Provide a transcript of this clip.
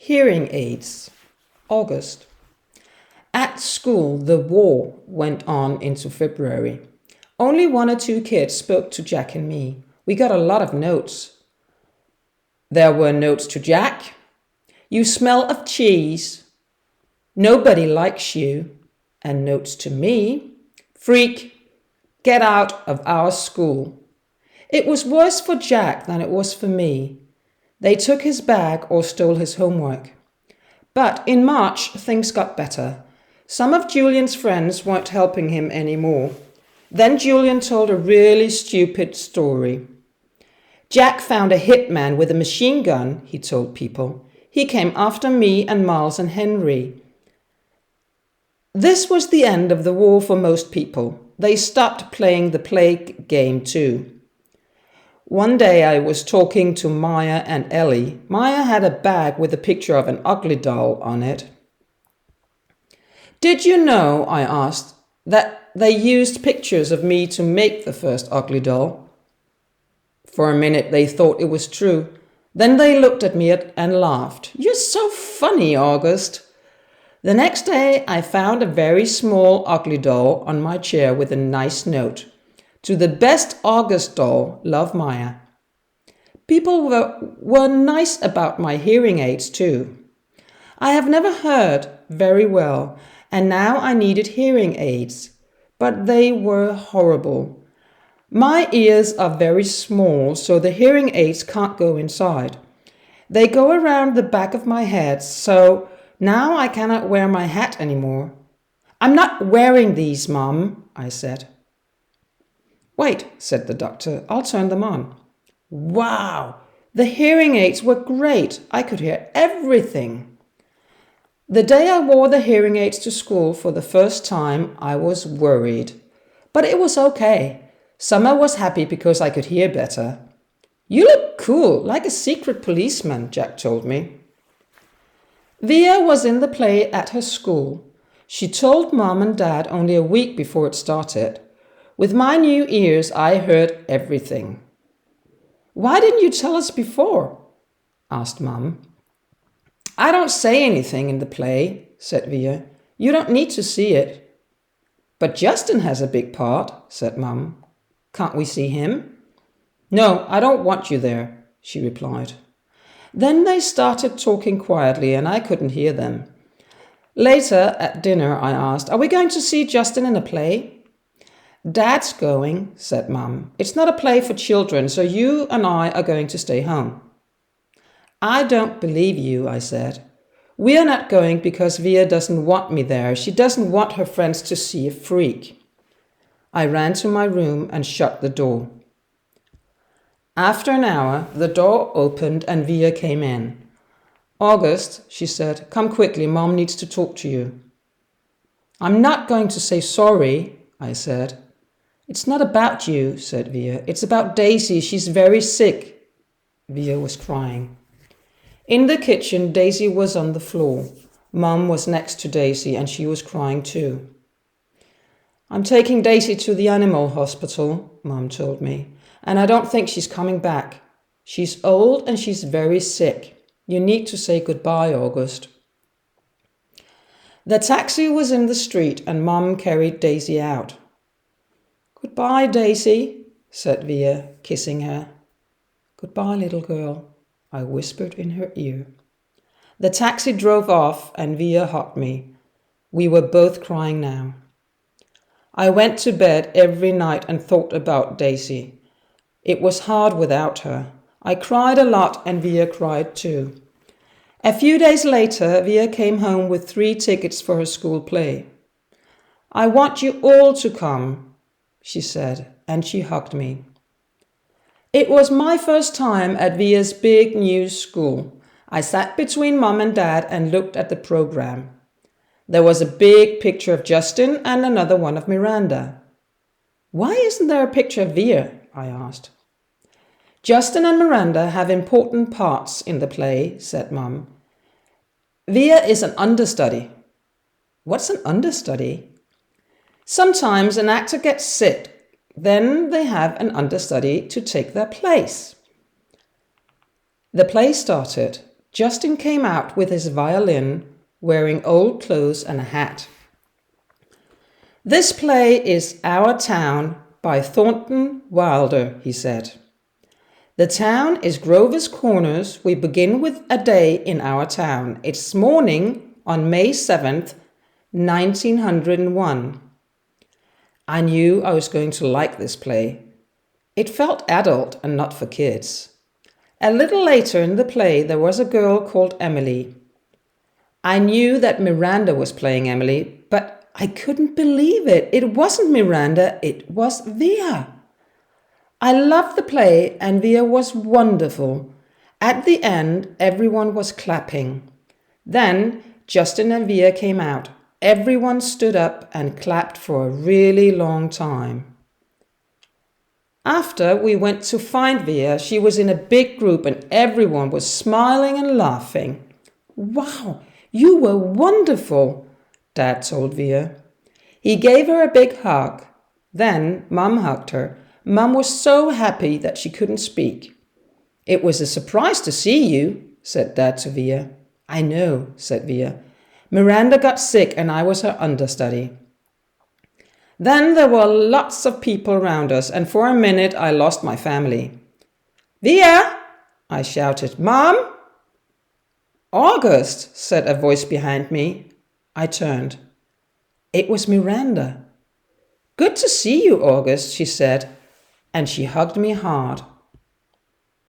Hearing aids. August. At school, the war went on into February. Only 1 or 2 kids spoke to Jack and me. We got a lot of notes. There were notes to Jack. You smell of cheese. Nobody likes you. And notes to me. Freak. Get out of our school. It was worse for Jack than it was for me. They took his bag or stole his homework. But in March, things got better. Some of Julian's friends weren't helping him anymore. Then Julian told a really stupid story. Jack found a hitman with a machine gun, he told people. He came after me and Miles and Henry. This was the end of the war for most people. They stopped playing the plague game too. One day I was talking to Maya and Ellie. Maya had a bag with a picture of an ugly doll on it. Did you know, I asked, that they used pictures of me to make the first ugly doll? For a minute they thought it was true. Then they looked at me and laughed. You're so funny, August. The next day I found a very small ugly doll on my chair with a nice note. To the best August doll, love, Maya. People were nice about my hearing aids too. I have never heard very well, and now I needed hearing aids, but they were horrible. My ears are very small, so the hearing aids can't go inside. They go around the back of my head, so now I cannot wear my hat anymore. I'm not wearing these, Mum, I said. Wait, said the doctor, I'll turn them on. Wow, the hearing aids were great. I could hear everything. The day I wore the hearing aids to school for the first time, I was worried. But it was okay. Summer was happy because I could hear better. You look cool, like a secret policeman, Jack told me. Via was in the play at her school. She told Mom and Dad only a week before it started. With my new ears, I heard everything. Why didn't you tell us before? Asked Mum. I don't say anything in the play, said Via. You don't need to see it. But Justin has a big part, said Mum. Can't we see him? No, I don't want you there, she replied. Then they started talking quietly and I couldn't hear them. Later at dinner I asked, are we going to see Justin in a play? Dad's going, said Mum. It's not a play for children, so you and I are going to stay home. I don't believe you, I said. We are not going because Via doesn't want me there. She doesn't want her friends to see a freak. I ran to my room and shut the door. After an hour, the door opened and Via came in. August, she said, come quickly, Mom needs to talk to you. I'm not going to say sorry, I said. It's not about you, said Via. It's about Daisy. She's very sick. Via was crying. In the kitchen, Daisy was on the floor. Mum was next to Daisy and she was crying too. I'm taking Daisy to the animal hospital, Mum told me, and I don't think she's coming back. She's old and she's very sick. You need to say goodbye, August. The taxi was in the street and Mum carried Daisy out. Goodbye, Daisy, said Via, kissing her. Goodbye, little girl, I whispered in her ear. The taxi drove off and Via hugged me. We were both crying now. I went to bed every night and thought about Daisy. It was hard without her. I cried a lot and Via cried too. A few days later, Via came home with 3 tickets for her school play. I want you all to come, she said, and she hugged me. It was my first time at Via's big new school. I sat between Mum and Dad and looked at the program. There was a big picture of Justin and another one of Miranda. Why isn't there a picture of Via? I asked. Justin and Miranda have important parts in the play, said Mum. Via is an understudy. What's an understudy? Sometimes an actor gets sick, then they have an understudy to take their place. The play started. Justin came out with his violin, wearing old clothes and a hat. "This play is Our Town by Thornton Wilder," he said. "The town is Grover's Corners. We begin with a day in our town. It's morning on May 7th, 1901. I knew I was going to like this play. It felt adult and not for kids. A little later in the play, there was a girl called Emily. I knew that Miranda was playing Emily, but I couldn't believe it. It wasn't Miranda, it was Via. I loved the play and Via was wonderful. At the end, everyone was clapping. Then Justin and Via came out. Everyone stood up and clapped for a really long time. After we went to find Via, she was in a big group and everyone was smiling and laughing. Wow, you were wonderful, Dad told Via. He gave her a big hug. Then Mum hugged her. Mum was so happy that she couldn't speak. It was a surprise to see you, said Dad to Via. I know, said Via. Miranda got sick and I was her understudy. Then there were lots of people around us, and for a minute I lost my family. Via! I shouted. Mom! August, said a voice behind me. I turned. It was Miranda. Good to see you, August, she said, and she hugged me hard.